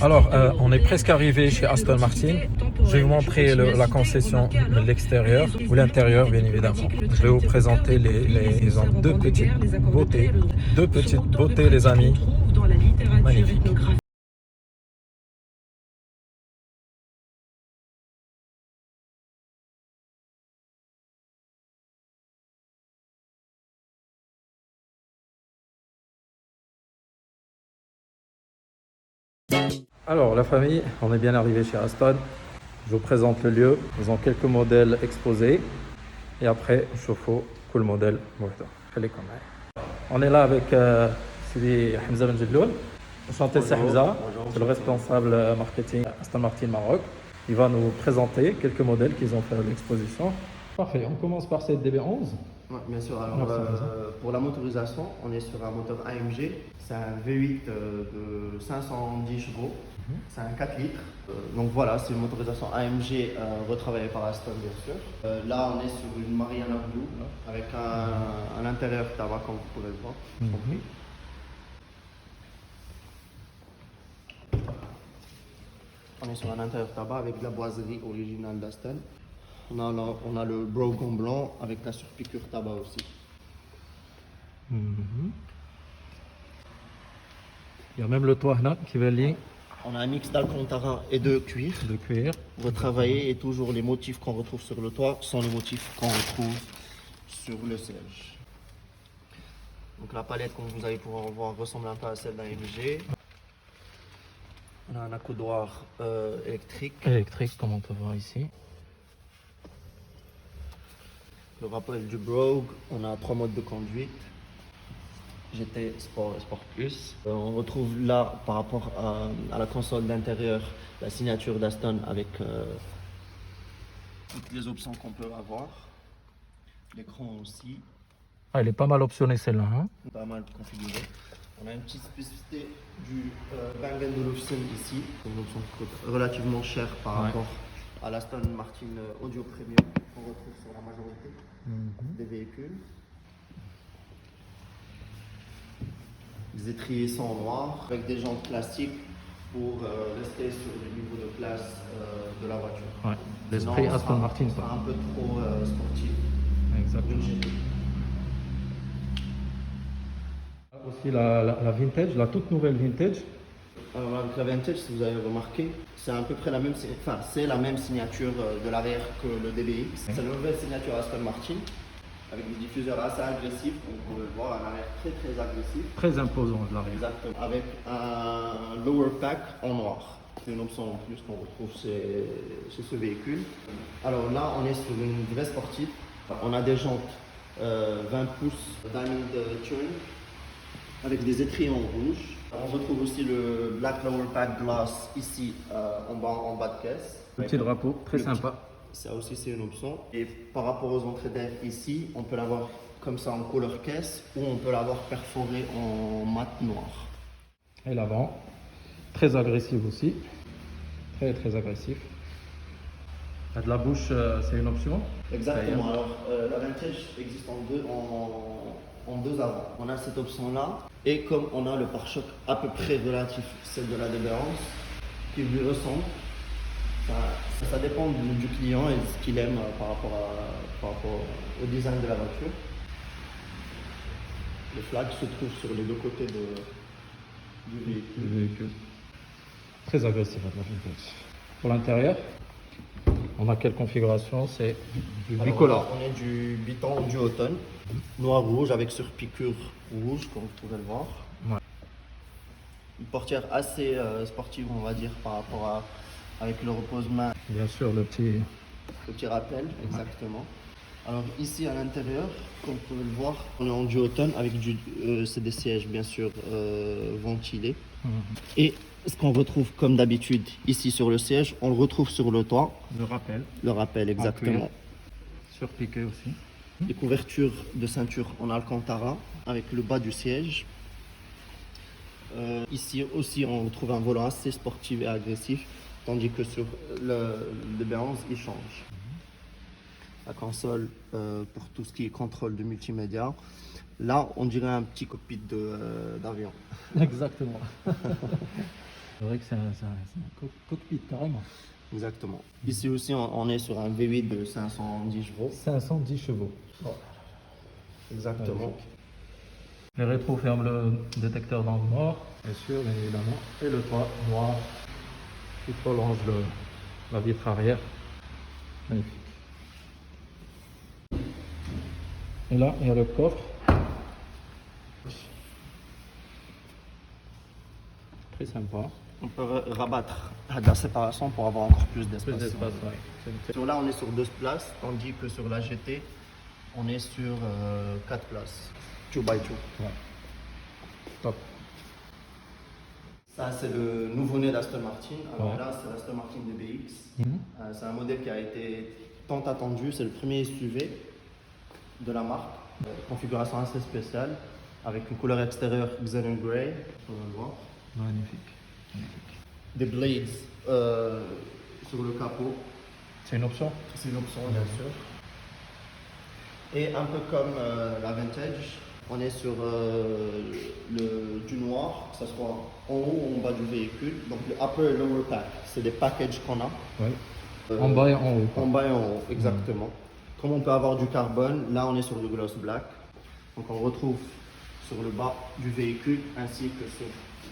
Alors, on est presque arrivé chez Aston Martin. Je vais vous montrer la concession de l'extérieur ou l'intérieur, bien évidemment. Je vais vous présenter ils ont deux petites beautés, les amis. Magnifique. Alors la famille, on est bien arrivé chez Aston. Je vous présente le lieu. Ils ont quelques modèles exposés. Et après, chauffe-eau, cool modèle. On est là avec Sidi Hamza Ben Jelloul. Enchanté, c'est Hamza. C'est le responsable marketing Aston Martin Maroc. Il va nous présenter quelques modèles qu'ils ont fait à l'exposition. Parfait, on commence par cette DB11. Ouais, bien sûr, alors pour la motorisation, on est sur un moteur AMG, c'est un V8 de 510 chevaux, c'est un 4 litres. Donc voilà, c'est une motorisation AMG retravaillée par Aston bien sûr. Là on est sur une Mariana Blue avec un intérieur tabac comme vous pouvez le voir. On est sur un intérieur tabac avec de la boiserie originale d'Aston. On a le Brogue en blanc avec la surpiqûre tabac aussi. Il y a même le toit là qui va lier. On a un mix d'Alcantara et de cuir. Retravaillé et toujours les motifs qu'on retrouve sur le toit sont les motifs qu'on retrouve sur le siège. Donc la palette, comme vous allez pouvoir voir, ressemble un peu à celle d'un MG. On a un accoudoir électrique. Électrique, comme on peut voir ici. Le rappel du Brogue, on a 3 modes de conduite. GT, Sport et Sport Plus. On retrouve là, par rapport à la console d'intérieur, la signature d'Aston avec toutes les options qu'on peut avoir. L'écran aussi. Ah, elle est pas mal optionnée celle-là. Hein? Pas mal configurée. On a une petite spécificité du Bang & Olufsen ici. C'est une option qui coûte relativement cher par rapport à l'Aston Martin Audio Premium qu'on retrouve sur la majorité des véhicules. Les étriers sont en noir avec des jantes classiques pour rester sur le niveau de classe de la voiture. Ouais. L'esprit Aston Martin. C'est un peu trop sportif. Exactement. Aussi la vintage, la toute nouvelle vintage. Alors avec la vintage, si vous avez remarqué, c'est à peu près la même, c'est la même signature de l'arrière que le DBX. C'est la nouvelle signature Aston Martin avec des diffuseurs assez agressifs, comme vous pouvez le voir, un arrière très agressif. Très imposant de l'arrière. Exactement. Avec un lower pack en noir. C'est une option en plus qu'on retrouve chez ce véhicule. Alors là, on est sur une vraie sportive. On a des jantes 20 pouces Diamond Turing avec des étriers en rouge. On retrouve aussi le Black Lower Pack Glass ici en bas de caisse. Le petit drapeau, très sympa. Ça aussi c'est une option. Et par rapport aux entrées d'air ici, on peut l'avoir comme ça en couleur caisse ou on peut l'avoir perforé en mat noir. Et l'avant, très agressif aussi. Très agressif. De la bouche, c'est une option. Exactement. Alors la vintage existe en deux avants. On a cette option là et comme on a le pare-choc à peu près relatif celle de la DB11 qui lui ressemble, ça dépend du client et de ce qu'il aime par rapport au design de la voiture. Le flag se trouve sur les deux côtés du véhicule. Très agressif à la vintage. Pour l'intérieur, on a quelle configuration? C'est du bicolore. On est du biton du automne, noir-rouge avec surpiqûre rouge, comme vous pouvez le voir. Ouais. Une portière assez sportive, on va dire, par rapport avec le repose-main. Bien sûr, le petit rappel, exactement. Alors ici à l'intérieur, comme vous pouvez le voir, on est en duotone avec c'est des sièges bien sûr ventilés. Et ce qu'on retrouve comme d'habitude ici sur le siège, on le retrouve sur le toit. Le rappel, exactement. Surpiqué aussi. Les couvertures de ceinture en Alcantara avec le bas du siège. Ici aussi on retrouve un volant assez sportif et agressif, tandis que sur le B11 il change. La console pour tout ce qui est contrôle de multimédia. Là on dirait un petit cockpit d'avion. Exactement. C'est vrai que c'est un cockpit carrément. Exactement. Ici aussi, on est sur un V8 de 510 chevaux. 510 chevaux. Oh, Exactement. magnifique. Les rétros ferment le détecteur d'angle mort, bien sûr, bien évidemment. Et le toit noir qui prolonge la vitre arrière. Magnifique. Et là, il y a le coffre. Très sympa. On peut rabattre la séparation pour avoir encore plus Plus d'espace. d'espace, ouais. Sur là, on est sur 2 places, tandis que sur la GT, on est sur 4 places. 2 by 2. Ouais. Top. Ça, c'est le nouveau-né d'Aston Martin. Alors Ouais. là, c'est l'Aston Martin DBX. Mhm. C'est un modèle qui a été tant attendu. C'est le premier SUV de la marque. Configuration assez spéciale, avec une couleur extérieure Xenon Grey. On va le voir. Magnifique. Des blades sur le capot. C'est une option? C'est une option, bien sûr. Et un peu comme la Vantage, on est sur du noir, que ce soit en haut ou en bas du véhicule. Donc le upper et lower pack, c'est des packages qu'on a. Oui. En bas et en haut. En bas et en haut, exactement. Comme on peut avoir du carbone, là on est sur le gloss black. Donc on retrouve sur le bas du véhicule ainsi que sur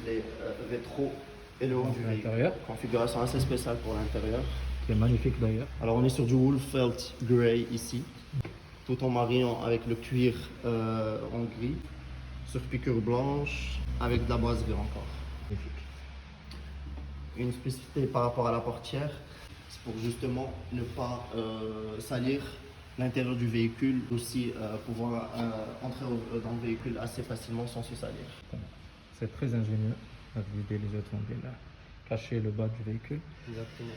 les rétros et le haut du véhicule. L'intérieur, Configuration assez spéciale pour l'intérieur. qui est magnifique d'ailleurs. Alors on est sur du wool felt grey ici, tout en mariant avec le cuir en gris, sur piqûre blanche, avec de la boiserie encore. Magnifique. Une spécificité par rapport à la portière, c'est pour justement ne pas salir l'intérieur du véhicule, aussi pouvoir entrer dans le véhicule assez facilement sans se salir. C'est très ingénieux à vider les automobiles, cacher le bas du véhicule. Exactement.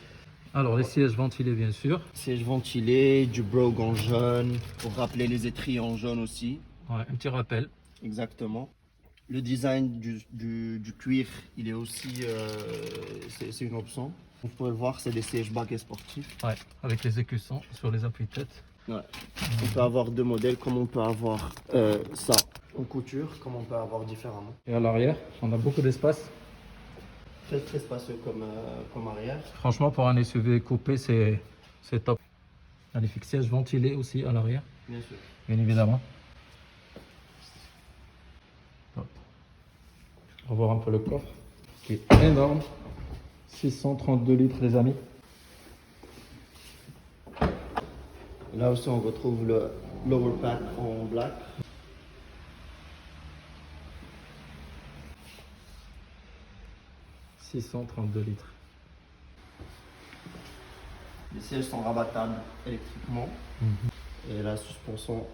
Alors les sièges ventilés bien sûr. Siège ventilé, du brogue en jaune, pour rappeler les étriers en jaune aussi. Ouais, un petit rappel. Exactement. Le design du cuir, il est aussi, c'est une option. Vous pouvez le voir, c'est des sièges baquets sportifs. Ouais, avec les écussons sur les appuis-têtes. Ouais. On peut avoir 2 modèles, comme on peut avoir ça en couture, comme on peut avoir différemment. Et à l'arrière, on a beaucoup d'espace. Très spacieux comme arrière. Franchement, pour un SUV coupé, c'est top. Magnifique siège ventilé aussi à l'arrière, Bien sûr. bien évidemment. Top. On va voir un peu le coffre, qui est énorme. 632 litres, les amis. Là aussi, on retrouve le lower pack en black. « 632 litres. Les sièges sont rabattables électriquement. Et la suspension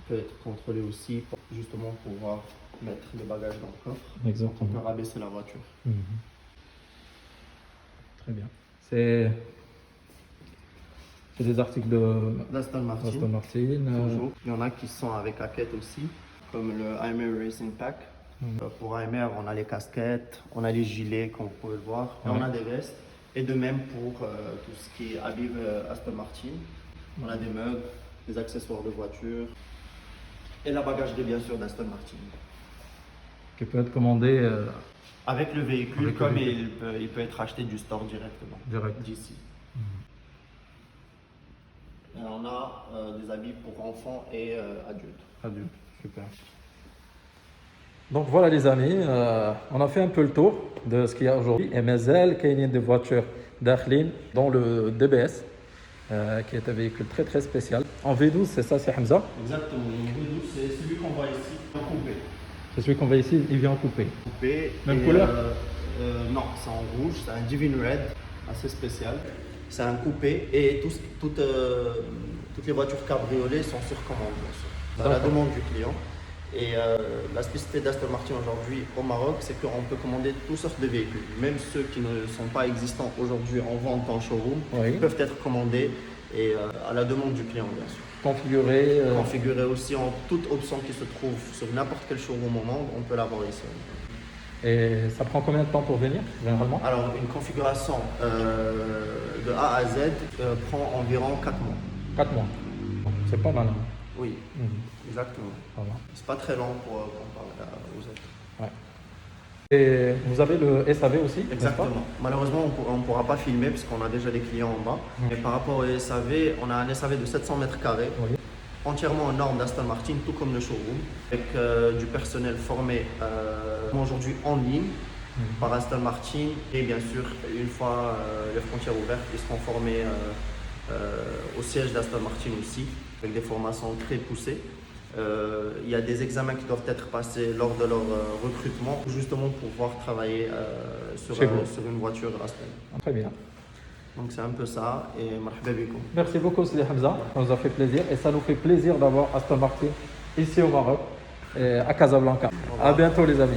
peut être contrôlée aussi pour justement pouvoir mettre les bagages dans le coffre. On peut Exactement. rabaisser la voiture. Très bien. C'est des articles D'Aston Martin. d'Aston Martin. Toujours. Il y en a qui sont avec casquette aussi, comme le AMR Racing Pack. Pour AMR, on a les casquettes, on a les gilets, comme vous pouvez le voir, et on a des vestes. Et de même pour tout ce qui est habillé Aston Martin. On a des meubles, des accessoires de voiture et la bagagerie bien sûr d'Aston Martin. Qui peut être commandé Avec le véhicule, Avec le comme véhicule. il peut être acheté du store directement, direct. d'ici. Et on a des habits pour enfants et adultes. Adulte. Super. Donc voilà les amis, on a fait un peu le tour de ce qu'il y a aujourd'hui. Et Mazel, qu'il y a des voitures d'Akhlin, dont le DBS, qui est un véhicule très spécial. En V12, c'est ça, c'est Hamza. Exactement, le V12, c'est celui qu'on voit ici, en coupé. C'est celui qu'on voit ici, il vient en coupé. Coupé. Même et, couleur non, c'est en rouge, c'est un Divine Red, assez spécial. C'est un coupé et toutes les voitures cabriolets sont sur commande, bien sûr. À la demande du client. Et la spécificité d'Aston Martin aujourd'hui au Maroc, c'est qu'on peut commander toutes sortes de véhicules. Même ceux qui ne sont pas existants aujourd'hui en vente en showroom, Oui. peuvent être commandés et à la demande du client, bien sûr. Configuré. Configuré aussi en toute option qui se trouve sur n'importe quel showroom au monde, on peut l'avoir ici. Et ça prend combien de temps pour venir, généralement? Alors, une configuration de A à Z prend environ 4 mois. 4 mois. C'est pas mal. Hein. Oui, exactement. Voilà. C'est pas très long pour comparer aux autres. Ouais. Et vous avez le SAV aussi, n'est-ce pas? Exactement. Malheureusement, on ne pourra pas filmer parce qu'on a déjà des clients en bas. Mais par rapport au SAV, on a un SAV de 700 mètres carrés, Oui. entièrement en normes d'Aston Martin, tout comme le showroom, avec du personnel formé aujourd'hui en ligne par Aston Martin. Et bien sûr, une fois les frontières ouvertes, ils seront formés au siège d'Aston Martin aussi, avec des formations très poussées. Il y a des examens qui doivent être passés lors de leur recrutement, justement pour pouvoir travailler sur une voiture Aston. Très bien. Donc c'est un peu ça, et marhaba bikoum. Merci beaucoup, Sidi Hamza. Ça nous a fait plaisir et ça nous fait plaisir d'avoir Aston Martin ici au Maroc, et à Casablanca. À bientôt, les amis.